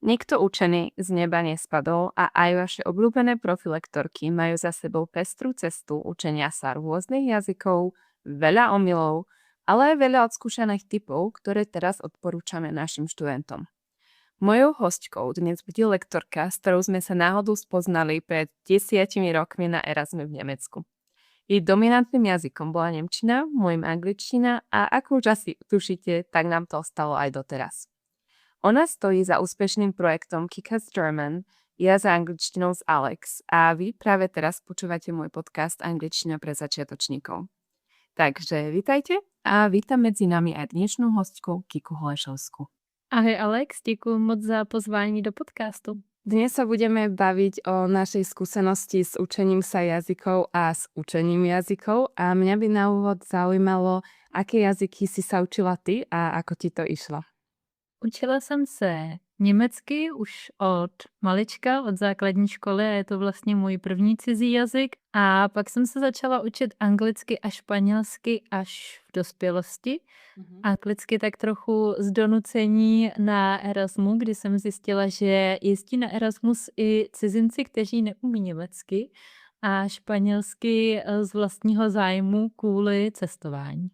Nikto učený z neba nespadol a aj vaše obľúbené profilektorky majú za sebou pestrú cestu učenia sa rôznych jazykov, veľa omylov, ale aj veľa odskúšaných typov, ktoré teraz odporúčame našim študentom. Mojou hostkou dnes bude lektorka, s ktorou sme sa náhodou spoznali pred 10 rokmi na Erasme v Nemecku. Jej dominantným jazykom bola nemčina, môjim angličtina a ako už asi tušíte, tak nám to ostalo aj doteraz. Ona stojí za úspešným projektom Kick-Ass German, ja za angličtinou z Alex a vy práve teraz počúvate môj podcast Angličtina pre začiatočníkov. Takže vítajte a vítam medzi nami aj dnešnú hostku Kiku Holešovsku. Ahoj Alex, děkuji moc za pozvání do podcastu. Dnes sa budeme baviť o našej skúsenosti s učením sa jazykov a s učením jazykov a mňa by na úvod zaujímalo, aké jazyky si sa učila ty a ako ti to išlo. Učila jsem se německy už od malička, od základní školy a je to vlastně můj první cizí jazyk. A pak jsem se začala učit anglicky a španělsky až v dospělosti. Anglicky tak trochu z donucení na Erasmu, kdy jsem zjistila, že jezdí na Erasmus i cizinci, kteří neumí německy, a španělsky z vlastního zájmu kvůli cestování.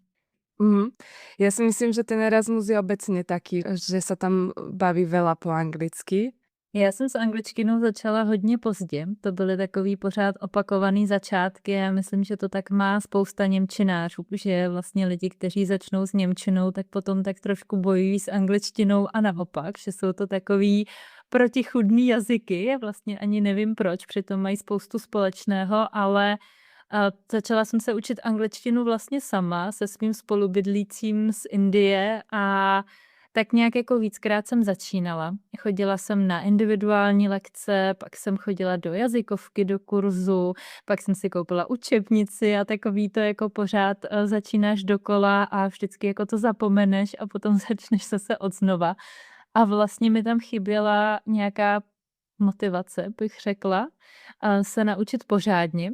Ja si myslím, že ten Erasmus je obecne taký, že sa tam baví veľa po anglicky. Já jsem s angličtinou začala hodně pozdě, to byly takový pořád opakovaný začátky a myslím, že to tak má spousta němčinářů, že vlastně lidi, kteří začnou s němčinou, tak potom tak trošku bojují s angličtinou a naopak, že jsou to takový protichůdný jazyky, vlastně ani nevím proč, přitom mají spoustu společného, ale začala jsem se učit angličtinu vlastně sama se svým spolubydlícím z Indie a tak nějak jako víckrát jsem začínala. Chodila jsem na individuální lekce, pak jsem chodila do jazykovky, do kurzu, pak jsem si koupila učebnici a takový to jako pořád začínáš dokola a vždycky jako to zapomeneš a potom začneš zase odznova. A vlastně mi tam chyběla nějaká motivace, bych řekla, se naučit pořádně.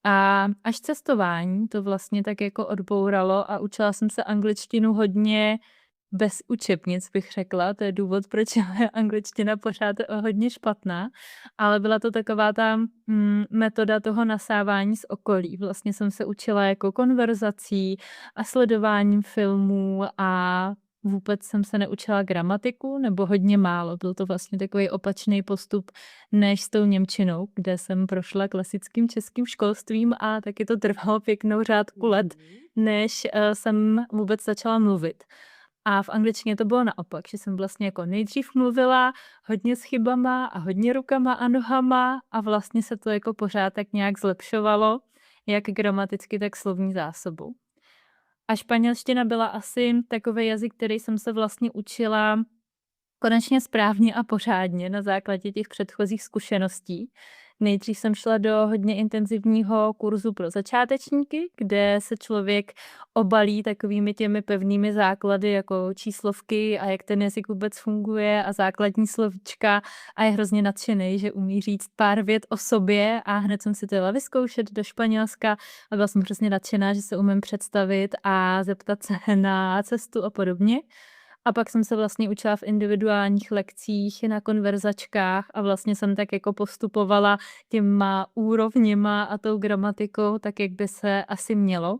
A až cestování to vlastně tak jako odbouralo a učila jsem se angličtinu hodně bez učebnic, bych řekla. To je důvod, proč je moje angličtina pořád hodně špatná. Ale byla to taková ta metoda toho nasávání z okolí. Vlastně jsem se učila jako konverzací a sledováním filmů a vůbec jsem se neučila gramatiku, nebo hodně málo. Byl to vlastně takový opačný postup než s tou němčinou, kde jsem prošla klasickým českým školstvím a taky to trvalo pěknou řádku let, než jsem vůbec začala mluvit. A v angličtině to bylo naopak, že jsem vlastně jako nejdřív mluvila hodně s chybama a hodně rukama a nohama a vlastně se to jako pořád tak nějak zlepšovalo, jak gramaticky, tak slovní zásobou. A španělština byla asi takový jazyk, který jsem se vlastně učila konečně správně a pořádně na základě těch předchozích zkušeností. Nejdřív jsem šla do hodně intenzivního kurzu pro začátečníky, kde se člověk obalí takovými těmi pevnými základy jako číslovky a jak ten jazyk vůbec funguje a základní slovíčka a je hrozně nadšený, že umí říct pár vět o sobě a hned jsem si to jela vyzkoušet do Španělska a byla jsem hrozně nadšená, že se umím představit a zeptat se na cestu a podobně. A pak jsem se vlastně učila v individuálních lekcích, na konverzačkách a vlastně jsem tak jako postupovala těma úrovněma a tou gramatikou, tak jak by se asi mělo.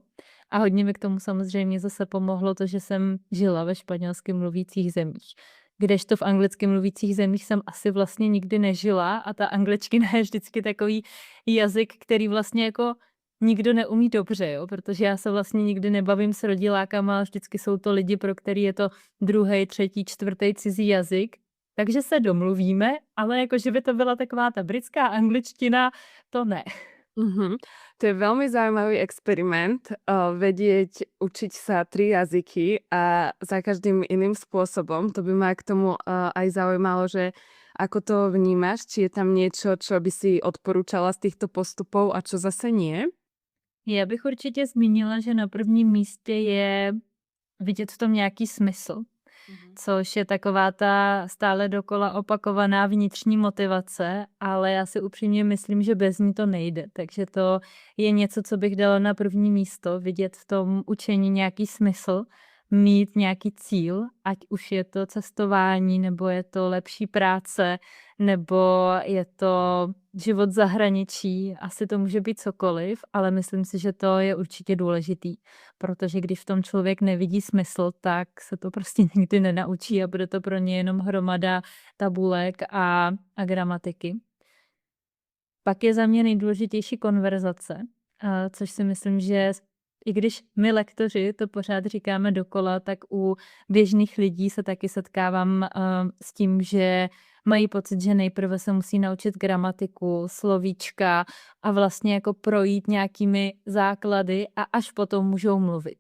A hodně mi k tomu samozřejmě zase pomohlo to, že jsem žila ve španělsky mluvících zemích. Kdežto v anglicky mluvících zemích jsem asi vlastně nikdy nežila a ta angličtina je vždycky takový jazyk, který vlastně jako nikdo neumí dobře, jo? Protože já se vlastně nikdy nebavím s rodilákama, ale vždycky jsou to lidi, pro který je to druhý, třetí, čtvrtý cizí jazyk. Takže se domluvíme, ale jako, že by to byla taková ta britská angličtina, to ne. To je veľmi zaujímavý experiment, vedieť učiť sa 3 jazyky a za každým iným spôsobom. To by ma k tomu aj zaujímalo, že ako to vnímaš, či je tam niečo, čo by si odporúčala z týchto postupov a čo zase nie? Já bych určitě zmínila, že na prvním místě je vidět v tom nějaký smysl, což je taková ta stále dokola opakovaná vnitřní motivace, ale já si upřímně myslím, že bez ní to nejde. Takže to je něco, co bych dala na první místo, vidět v tom učení nějaký smysl. mít nějaký cíl, ať už je to cestování, nebo je to lepší práce, nebo je to život v zahraničí, asi to může být cokoliv, ale myslím si, že to je určitě důležitý, protože když v tom člověk nevidí smysl, tak se to prostě nikdy nenaučí a bude to pro ně jenom hromada tabulek a gramatiky. Pak je za mě nejdůležitější konverzace, což si myslím, že i když my lektoři to pořád říkáme dokola, tak u běžných lidí se taky setkávám s tím, že mají pocit, že nejprve se musí naučit gramatiku, slovíčka a vlastně jako projít nějakými základy a až potom můžou mluvit.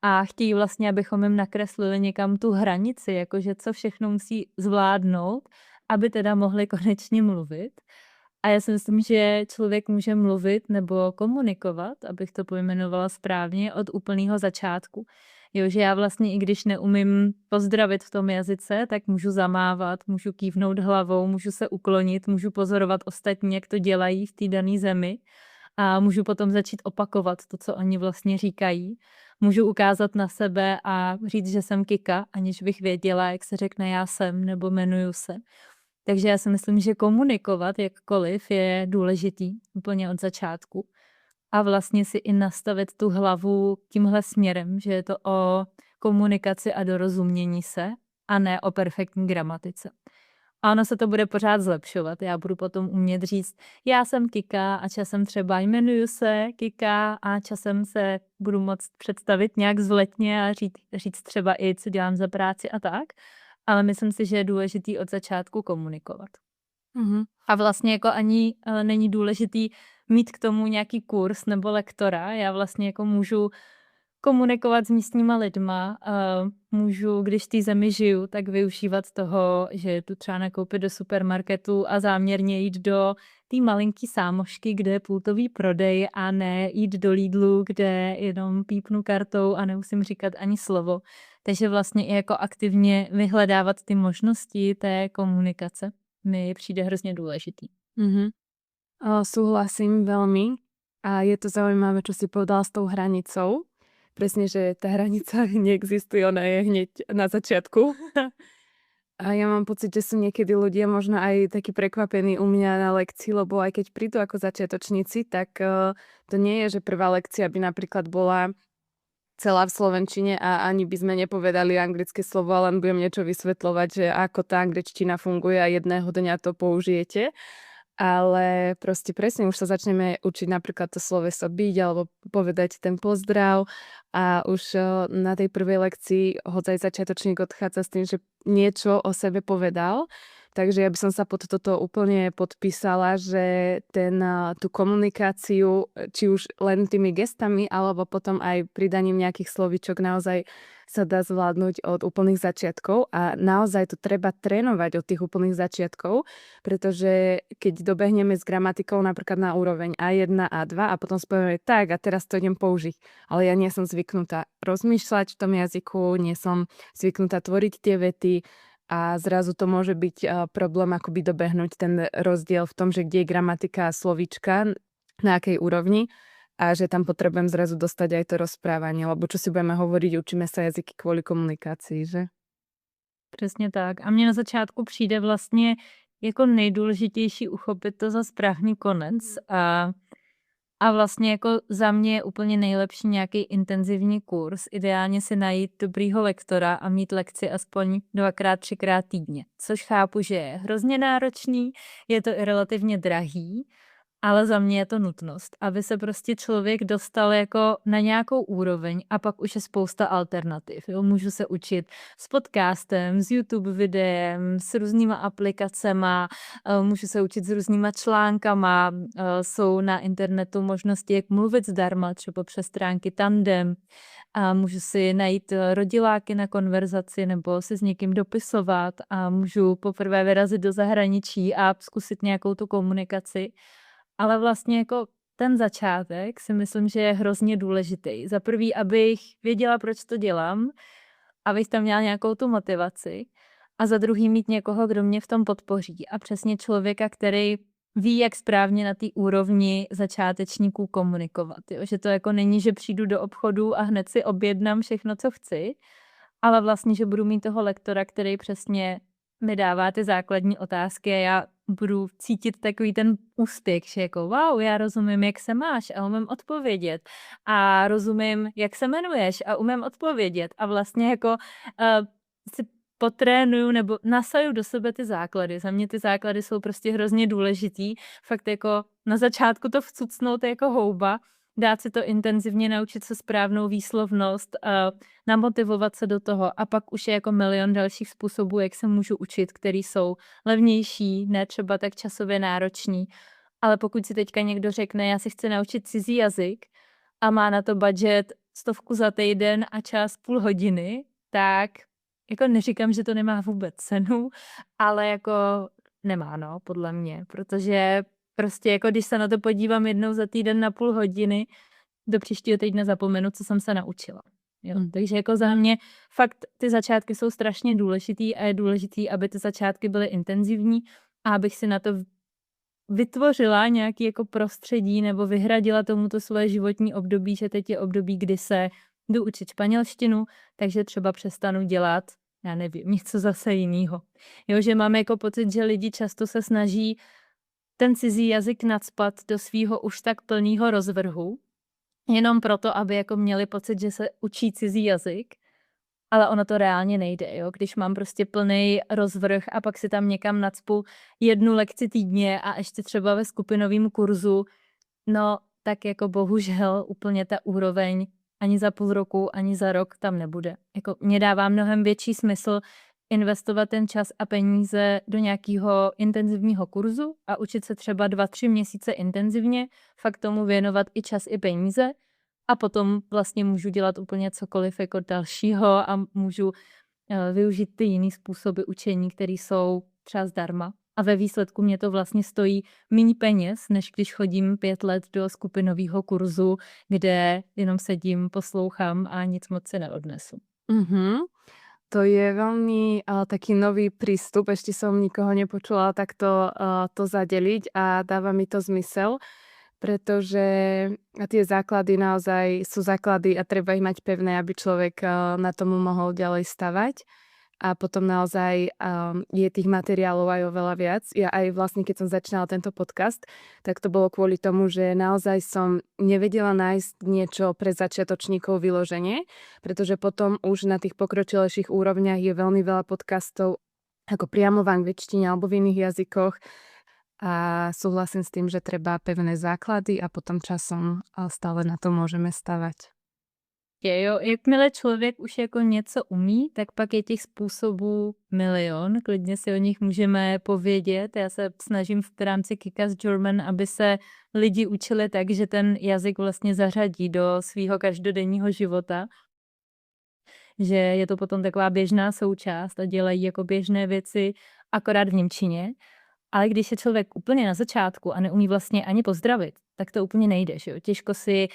A chtějí vlastně, abychom jim nakreslili někam tu hranici, jakože co všechno musí zvládnout, aby teda mohli konečně mluvit. A já si myslím, že člověk může mluvit nebo komunikovat, abych to pojmenovala správně, od úplného začátku. Jo, že já vlastně, i když neumím pozdravit v tom jazyce, tak můžu zamávat, můžu kývnout hlavou, můžu se uklonit, můžu pozorovat ostatní, jak to dělají v té dané zemi a můžu potom začít opakovat to, co oni vlastně říkají. Můžu ukázat na sebe a říct, že jsem Kika, aniž bych věděla, jak se řekne já jsem nebo jmenuju se. Takže já si myslím, že komunikovat jakkoliv je důležitý úplně od začátku a vlastně si i nastavit tu hlavu tímhle směrem, že je to o komunikaci a dorozumění se a ne o perfektní gramatice. A ono se to bude pořád zlepšovat. Já budu potom umět říct, já jsem Kika a časem třeba jmenuju se Kika a časem se budu moct představit nějak vzletně a říct třeba i, co dělám za práci a tak. Ale myslím si, že je důležitý od začátku komunikovat. A vlastně jako ani není důležitý mít k tomu nějaký kurz nebo lektora. Já vlastně jako můžu komunikovat s místníma lidma, můžu, když v té zemi žiju, tak využívat toho, že jdu třeba nakoupit do supermarketu a záměrně jít do té malinký sámošky, kde je pultový prodej a ne jít do Lidlu, kde jenom pípnu kartou a nemusím říkat ani slovo. Takže vlastně i jako aktivně vyhledávat ty možnosti té komunikace mi přijde hrozně důležitý. Súhlasím veľmi a je to zaujímavé, čo si povedala s tou hranicou. Presne, že tá hranica neexistuje, ona je hneď na začiatku. A ja mám pocit, že sú niekedy ľudia možno aj takí prekvapení u mňa na lekcii, lebo aj keď prídu ako začiatočníci, tak to nie je, že prvá lekcia by napríklad bola celá v slovenčine a ani by sme nepovedali anglické slovo, ale len budem niečo vysvetľovať, že ako tá angličtina funguje a jedného dňa to použijete. Ale proste presne už sa začneme učiť napríklad to sloveso byť alebo povedať ten pozdrav a už na tej prvej lekcii hoď aj začiatočník odchádza s tým, že niečo o sebe povedal. Takže ja by som sa pod toto úplne podpísala, že tú komunikáciu, či už len tými gestami, alebo potom aj pridaním nejakých slovíčok naozaj sa dá zvládnuť od úplných začiatkov a naozaj to treba trénovať od tých úplných začiatkov, pretože keď dobehneme s gramatikou napríklad na úroveň A1, A2 a potom spovieme tak a teraz to idem použiť, ale ja nie som zvyknutá rozmýšľať v tom jazyku, nie som zvyknutá tvoriť tie vety, a zrazu to môže byť problém akoby dobehnúť ten rozdiel v tom, že kde je gramatika a slovíčka, na akej úrovni a že tam potrebujem zrazu dostať aj to rozprávanie, lebo čo si budeme hovoriť, učíme sa jazyky kvôli komunikácii, že? Přesně tak. A mně na začátku přijde vlastně jako nejdůležitější uchopit to za správný konec a vlastně jako za mě je úplně nejlepší nějaký intenzivní kurz. Ideálně si najít dobrýho lektora a mít lekci aspoň 2x, 3x týdně. Což chápu, že je hrozně náročný, je to i relativně drahý, ale za mě je to nutnost, aby se prostě člověk dostal jako na nějakou úroveň a pak už je spousta alternativ. Jo? Můžu se učit s podcastem, s YouTube videem, s různýma aplikacema, můžu se učit s různýma článkama, jsou na internetu možnosti, jak mluvit zdarma, třeba přes stránky Tandem, a můžu si najít rodiláky na konverzaci nebo si s někým dopisovat a můžu poprvé vyrazit do zahraničí a zkusit nějakou tu komunikaci. Ale vlastně jako ten začátek si myslím, že je hrozně důležitý. Za prvý, abych věděla, proč to dělám, abych tam měla nějakou tu motivaci a za druhý mít někoho, kdo mě v tom podpoří a přesně člověka, který ví, jak správně na té úrovni začátečníků komunikovat. Jo? Že to jako není, že přijdu do obchodu a hned si objednám všechno, co chci, ale vlastně, že budu mít toho lektora, který přesně mi dává ty základní otázky a já budu cítit takový ten úspěch, že jako wow, já rozumím, jak se máš a umím odpovědět a rozumím, jak se jmenuješ a umím odpovědět a vlastně jako si potrénuju nebo nasaju do sebe ty základy. Za mě ty základy jsou prostě hrozně důležitý. Fakt jako na začátku to vcucnout jako houba, dát si to intenzivně, naučit se správnou výslovnost, namotivovat se do toho a pak už je jako milion dalších způsobů, jak se můžu učit, který jsou levnější, ne třeba tak časově nároční. Ale pokud si teďka někdo řekne, já si chci naučit cizí jazyk a má na to budget 100 za týden a čas půl hodiny, tak jako neříkám, že to nemá vůbec cenu, ale jako nemá, no, podle mě, protože prostě jako když se na to podívám jednou za týden na půl hodiny, do příštího týdne zapomenu, co jsem se naučila. Jo. Takže jako za mě fakt ty začátky jsou strašně důležitý a je důležitý, aby ty začátky byly intenzivní a abych si na to vytvořila nějaký jako prostředí nebo vyhradila tomuto svoje životní období, že teď je období, kdy se jdu učit španělštinu, takže třeba přestanu dělat, já nevím, něco zase jinýho. Jo, že mám jako pocit, že lidi často se snaží ten cizí jazyk nacpat do svýho už tak plného rozvrhu, jenom proto, aby jako měli pocit, že se učí cizí jazyk, ale ono to reálně nejde, jo. Když mám prostě plný rozvrh a pak si tam někam nacpu 1 lekci týdně a ještě třeba ve skupinovém kurzu, no tak jako bohužel úplně ta úroveň ani za půl roku, ani za rok tam nebude. Jako mně dává mnohem větší smysl investovat ten čas a peníze do nějakého intenzivního kurzu a učit se třeba 2-3 měsíce intenzivně, fakt tomu věnovat i čas, i peníze a potom vlastně můžu dělat úplně cokoliv jako dalšího a můžu využít ty jiný způsoby učení, které jsou třeba zdarma. A ve výsledku mě to vlastně stojí méně peněz, než když chodím 5 let do skupinového kurzu, kde jenom sedím, poslouchám a nic moc si neodnesu. To je veľmi taký nový prístup, ešte som nikoho nepočula takto to zadeliť a dáva mi to zmysel, pretože tie základy naozaj sú základy a treba ich mať pevné, aby človek na tomu mohol ďalej stavať. A potom naozaj je tých materiálov aj oveľa viac. Ja aj vlastne, keď som začínala tento podcast, tak to bolo kvôli tomu, že naozaj som nevedela nájsť niečo pre začiatočníkov vyloženie, pretože potom už na tých pokročilejších úrovniach je veľmi veľa podcastov ako priamo v angličtine alebo v iných jazykoch. A súhlasím s tým, že treba pevné základy a potom časom stále na to môžeme stavať. Jo, jakmile člověk už jako něco umí, tak pak je těch způsobů milion, klidně si o nich můžeme povědět. Já se snažím v rámci Kick-Ass German, aby se lidi učili tak, že ten jazyk vlastně zařadí do svého každodenního života. Že je to potom taková běžná součást a dělají jako běžné věci akorát v němčině. Ale když je člověk úplně na začátku a neumí vlastně ani pozdravit, tak to úplně nejde, že jo? Těžko si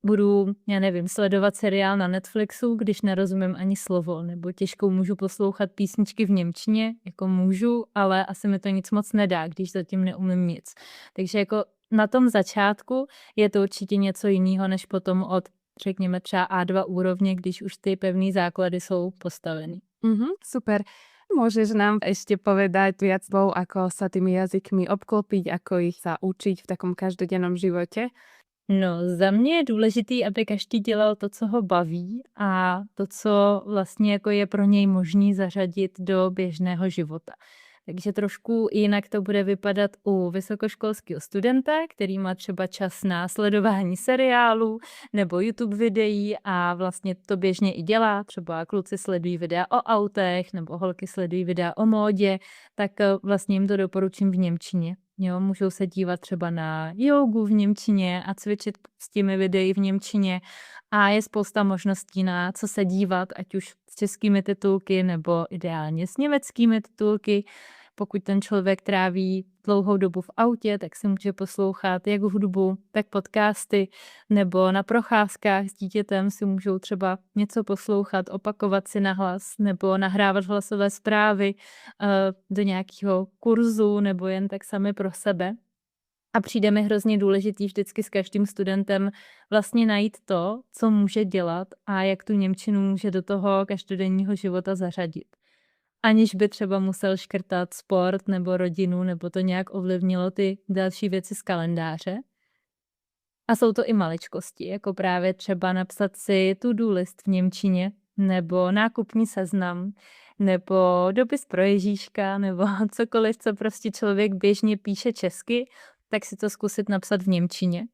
budu, já nevím, sledovat seriál na Netflixu, když nerozumím ani slovo, nebo těžko můžu poslouchat písničky v němčině, jako můžu, ale asi mi to nic moc nedá, když zatím neumím nic. Takže jako na tom začátku je to určitě něco jiného, než potom od, řekněme, třeba A2 úrovně, když už ty pevné základy jsou postaveny. Super. Môžeš nám ešte povedať viac slov, ako sa tými jazykmi obklopiť, ako ich sa učiť v takom každodennom živote? No, za mě je důležitý, aby každý dělal to, co ho baví a to, co vlastně jako je pro něj možný zařadit do běžného života. Takže trošku jinak to bude vypadat u vysokoškolského studenta, který má třeba čas na sledování seriálů nebo YouTube videí a vlastně to běžně i dělá. Třeba kluci sledují videa o autech nebo holky sledují videa o módě, tak vlastně jim to doporučím v němčině. Jo, můžou se dívat třeba na jógu v němčině a cvičit s těmi videi v němčině a je spousta možností na co se dívat, ať už s českými titulky nebo ideálně s německými titulky. Pokud ten člověk tráví dlouhou dobu v autě, tak si může poslouchat jak hudbu, tak podcasty, nebo na procházkách s dítětem si můžou třeba něco poslouchat, opakovat si nahlas, nebo nahrávat hlasové zprávy do nějakého kurzu, nebo jen tak sami pro sebe. A přijde mi hrozně důležitý vždycky s každým studentem vlastně najít to, co může dělat a jak tu němčinu může do toho každodenního života zařadit. Aniž by třeba musel škrtat sport nebo rodinu, nebo to nějak ovlivnilo ty další věci z kalendáře. A jsou to i maličkosti, jako právě třeba napsat si to-do list v němčině, nebo nákupní seznam, nebo dopis pro Ježíška, nebo cokoliv, co prostě člověk běžně píše česky, tak si to zkusit napsat v němčině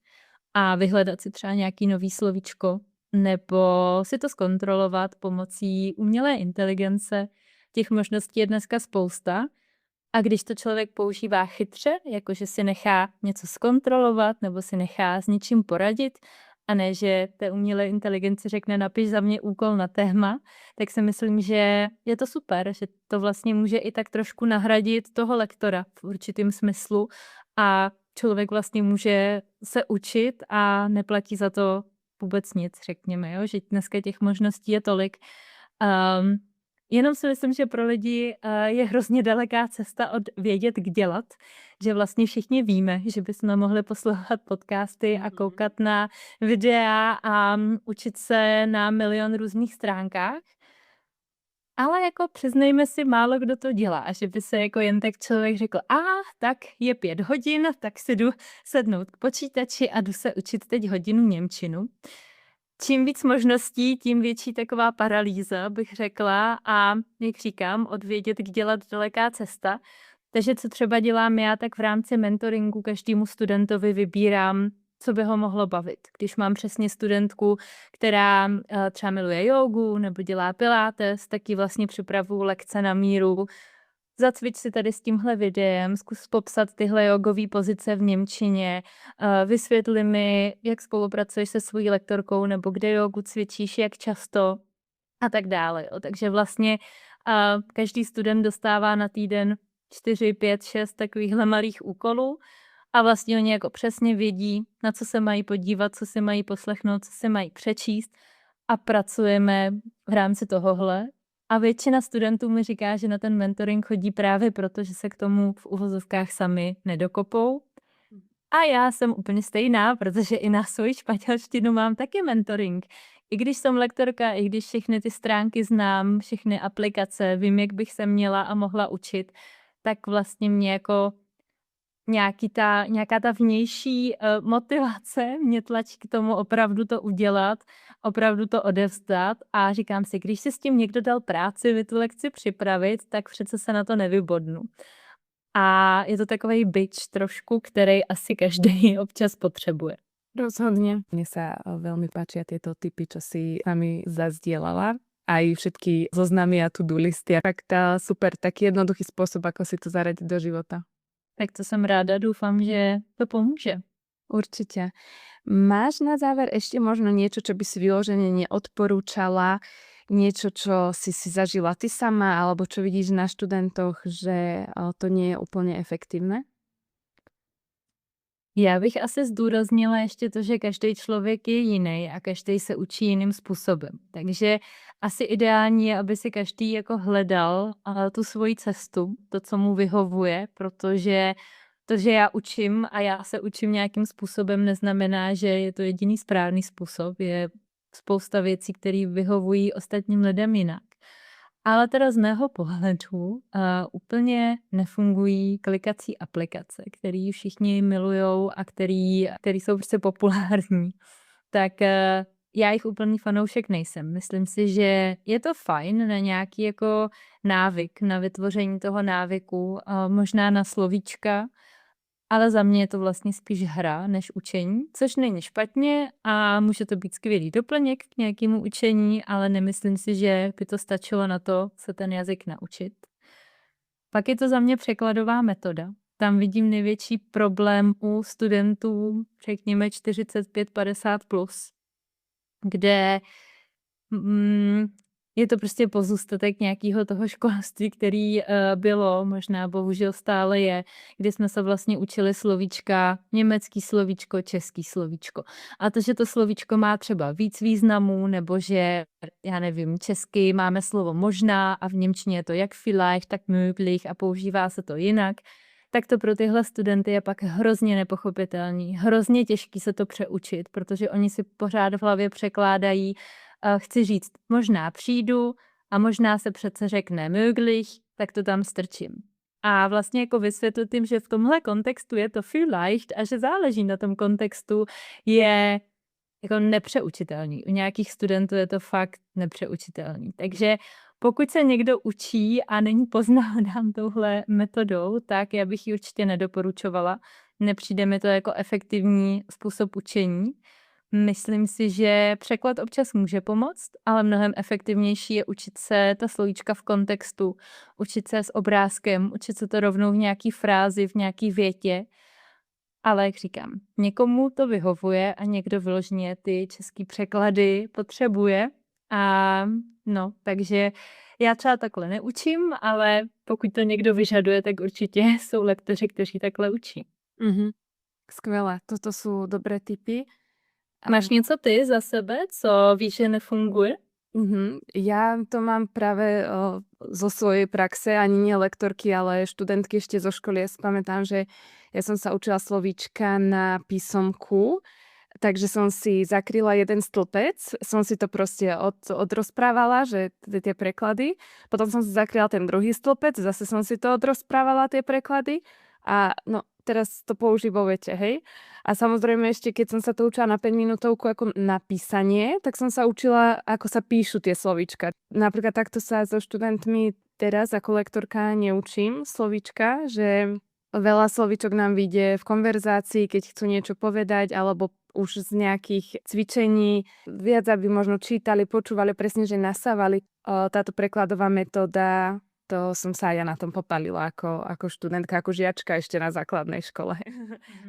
a vyhledat si třeba nějaký nový slovíčko, nebo si to zkontrolovat pomocí umělé inteligence. Těch možností je dneska spousta. A když to člověk používá chytře, jakože si nechá něco zkontrolovat nebo si nechá s něčím poradit, a ne, že té umělé inteligenci řekne napiš za mě úkol na téma, tak si myslím, že je to super, že to vlastně může i tak trošku nahradit toho lektora v určitém smyslu a člověk vlastně může se učit a neplatí za to vůbec nic, řekněme, jo? Že dneska těch možností je tolik. Jenom si myslím, že pro lidi je hrozně daleká cesta od vědět, k dělat, že vlastně všichni víme, že bychom mohli poslouchat podcasty a koukat na videa a učit se na milion různých stránkách. Ale jako přiznejme si, málo kdo to dělá. A že by se jako jen tak člověk řekl, tak je 5 hodin, tak si jdu sednout k počítači a jdu se učit teď hodinu němčinu. Čím víc možností, tím větší taková paralýza, bych řekla. A jak říkám, od vědět, k dělat daleká cesta. Takže co třeba dělám já, tak v rámci mentoringu každému studentovi vybírám, co by ho mohlo bavit. Když mám přesně studentku, která třeba miluje jógu nebo dělá pilates, tak ji vlastně připravuju lekce na míru. Zacvič si tady s tímhle videem, zkus popsat tyhle jogové pozice v němčině, vysvětli mi, jak spolupracuješ se svojí lektorkou nebo kde jogu cvičíš, jak často a tak dále. Jo. Takže vlastně každý student dostává na týden 4, 5, 6 takovýchhle malých úkolů a vlastně oni jako přesně vědí, na co se mají podívat, co si mají poslechnout, co si mají přečíst a pracujeme v rámci tohohle. A většina studentů mi říká, že na ten mentoring chodí právě proto, že se k tomu v uvozovkách sami nedokopou. A já jsem úplně stejná, protože i na svoji španělštinu mám taky mentoring. I když jsem lektorka, i když všechny ty stránky znám, všechny aplikace, vím, jak bych se měla a mohla učit, tak vlastně mě jako nějaká ta vnější motivace mě tlačí k tomu opravdu to udělat, opravdu to odevzdat a říkám si, když si s tím někdo dal práci, vy tu lekci připravit, tak přece se na to nevybodnu. A je to takovej bič trošku, který asi každý občas potřebuje. Rozhodne. Mne sa veľmi páčia tieto tipy, čo si nami zazdielala. Aj všetky zoznamy a to-do listy. Tak super, taký jednoduchý spôsob, ako si to zaradiť do života. Tak to jsem ráda, doufám, že to pomůže. Určite. Máš na záver ešte možno niečo, čo by si vyložene neodporúčala? Niečo, čo si zažila ty sama, alebo čo vidíš na študentoch, že to nie je úplne efektívne? Já bych asi zdůraznila ještě to, že každý člověk je jiný a každý se učí jiným způsobem. Takže asi ideální je, aby si každý jako hledal tu svoji cestu, to, co mu vyhovuje, protože to, že já učím a já se učím nějakým způsobem, neznamená, že je to jediný správný způsob. Je spousta věcí, které vyhovují ostatním lidem jinak. Ale teda z mého pohledu úplně nefungují klikací aplikace, které všichni milujou a které jsou prostě populární. Tak já jich úplný fanoušek nejsem. Myslím si, že je to fajn na nějaký jako návyk, na vytvoření toho návyku, možná na slovíčka, ale za mě je to vlastně spíš hra než učení, což není špatně a může to být skvělý doplněk k nějakému učení, ale nemyslím si, že by to stačilo na to se ten jazyk naučit. Pak je to za mě překladová metoda. Tam vidím největší problém u studentů, řekněme 45-50+, kde je to prostě pozůstatek nějakého toho školství, který bylo, možná bohužel stále je, kdy jsme se vlastně učili slovíčka, německý slovíčko, český slovíčko. A to, že to slovíčko má třeba víc významů, nebo že, já nevím, česky máme slovo možná a v němčině je to jak vielleicht, tak möglich a používá se to jinak, tak to pro tyhle studenty je pak hrozně nepochopitelný, hrozně těžký se to přeučit, protože oni si pořád v hlavě překládají, chci říct, možná přijdu a možná se přece řekne möglich, tak to tam strčím. A vlastně jako vysvětlit jim, že v tomhle kontextu je to vielleicht a že záleží na tom kontextu, je jako nepřeučitelný. U nějakých studentů je to fakt nepřeučitelný. Takže pokud se někdo učí a není poznáván touhle metodou, tak já bych ji určitě nedoporučovala. Nepřijde mi to jako efektivní způsob učení. Myslím si, že překlad občas může pomoct, ale mnohem efektivnější je učit se ta slovíčka v kontextu, učit se s obrázkem, učit se to rovnou v nějaký frázi, v nějaký větě. Ale jak říkám, někomu to vyhovuje a někdo vyloženě ty český překlady potřebuje. A no, takže já třeba takhle neučím, ale pokud to někdo vyžaduje, tak určitě jsou lektoři, kteří takhle učí. Skvelé, toto sú dobré tipy. Máš něco ty za sebe, co víš, že nefunguje? Ja to mám práve zo svojej praxe, ani nie lektorky, ale študentky ešte zo školy. Ja si pamätám, že ja som sa učila slovíčka na písomku, takže som si zakryla jeden stĺpec, som si to proste odrozprávala, že tie preklady. Potom som si zakryla ten druhý stĺpec, zase som si to odrozprávala, tie preklady. A no, teraz to použiť vo vete, hej. A samozrejme ešte, keď som sa to učila na 5 minútovku ako na písanie, tak som sa učila, ako sa píšu tie slovíčka. Napríklad takto sa so študentmi teraz ako lektorka neučím slovíčka, že veľa slovíčok nám vyjde v konverzácii, keď chcú niečo povedať, alebo už z nejakých cvičení, viac aby možno čítali, počúvali, presne, že nasávali. Táto prekladová metóda, to som sa aj ja na tom popalila ako študentka, ako žiačka ešte na základnej škole.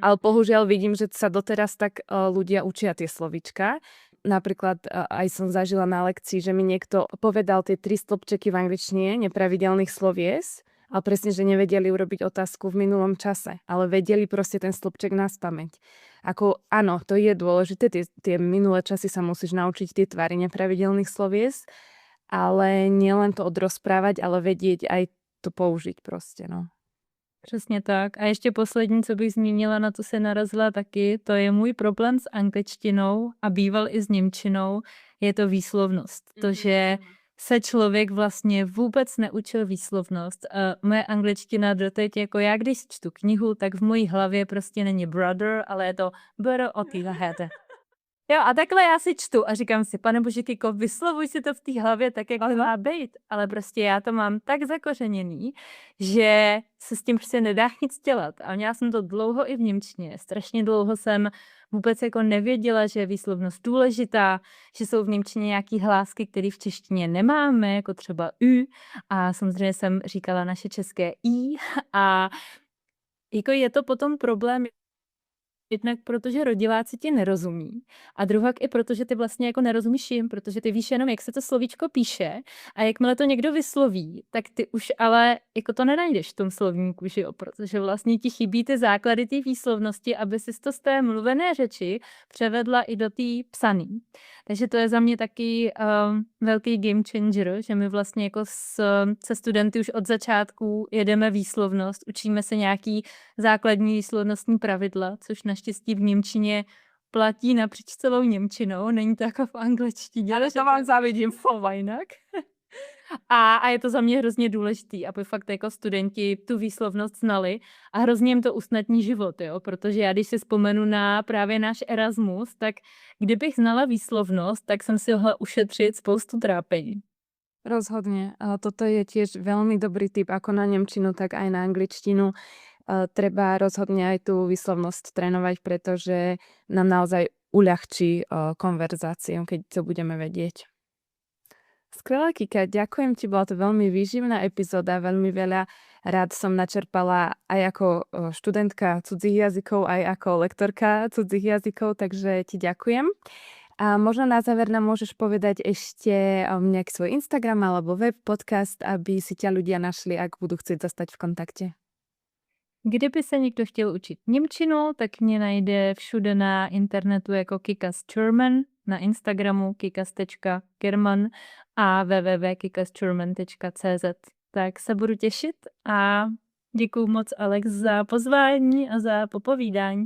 Ale bohužiaľ vidím, že sa doteraz tak ľudia učia tie slovíčka. Napríklad aj som zažila na lekcii, že mi niekto povedal tie 3 stĺpčeky v angličtine nepravidelných slovies, ale presne, že nevedeli urobiť otázku v minulom čase, ale vedeli proste ten stĺpček naspamäť. Ako áno, to je dôležité, tie minulé časy sa musíš naučiť tie tvary nepravidelných slovies, ale nielen to odrozprávať, ale vedieť aj to použiť proste, no. Přesně tak. A ještě poslední, co bych zmínila, na to se narazila taky, to je můj problém s angličtinou a býval i s němčinou, je to výslovnost. To, že se člověk vlastně vůbec neučil výslovnost. Moje angličtina doteď, jako já když čtu knihu, tak v mojí hlavě prostě není brother, ale je to brother. Jo, a takhle já si čtu a říkám si, pane bože, Kiko, vyslovuj si to v té hlavě tak, jak to má být. Ale prostě já to mám tak zakořeněný, že se s tím prostě nedá nic dělat. A měla jsem to dlouho i v němčině. Strašně dlouho jsem vůbec jako nevěděla, že je výslovnost důležitá, že jsou v němčině nějaký hlásky, které v češtině nemáme, jako třeba ü. A samozřejmě jsem říkala naše české i. A jako je to potom problém, jednak protože rodiláci ti nerozumí a druhak i protože ty vlastně jako nerozumíš jim, protože ty víš jenom, jak se to slovíčko píše a jakmile to někdo vysloví, tak ty už ale jako to nenajdeš v tom slovníku, že jo, protože vlastně ti chybí ty základy té výslovnosti, aby si to z té mluvené řeči převedla i do té psaný. Takže to je za mě taky velký game changer, že my vlastně jako se studenty už od začátku jedeme výslovnost, učíme se nějaký základní výslovnostní pravidla, což naštěstí v němčině platí napříč celou němčinou, není to jako v angličtině. Ale to vám závidím, slova jinak. A je to za mě hrozně důležitý, aby fakt jako studenti tu výslovnost znali a hrozně jim to usnadní život, jo? Protože já když si vzpomenu na právě náš Erasmus, tak kdybych znala výslovnost, tak jsem si mohla ušetřit spoustu trápení. Rozhodne. Toto je tiež veľmi dobrý tip ako na nemčinu, tak aj na angličtinu. Treba rozhodne aj tú výslovnosť trénovať, pretože nám naozaj uľahčí konverzáciu, keď to budeme vedieť. Skvelé, Kika, ďakujem ti, bola to veľmi výživná epizóda, veľmi veľa rád som načerpala aj ako študentka cudzích jazykov, aj ako lektorka cudzích jazykov, takže ti ďakujem. A možno na záver nám môžeš povedať ešte nejaký svoj Instagram alebo web, podcast, aby si ťa ľudia našli, ak budú chcieť zostať v kontakte. Kdyby se někdo chtěl učit němčinu, tak mě najde všude na internetu jako Kikas German, na Instagramu kikas.german a www.kikasgerman.cz. Tak se budu těšit a Děkuju moc, Alex, za pozvání a za popovídání.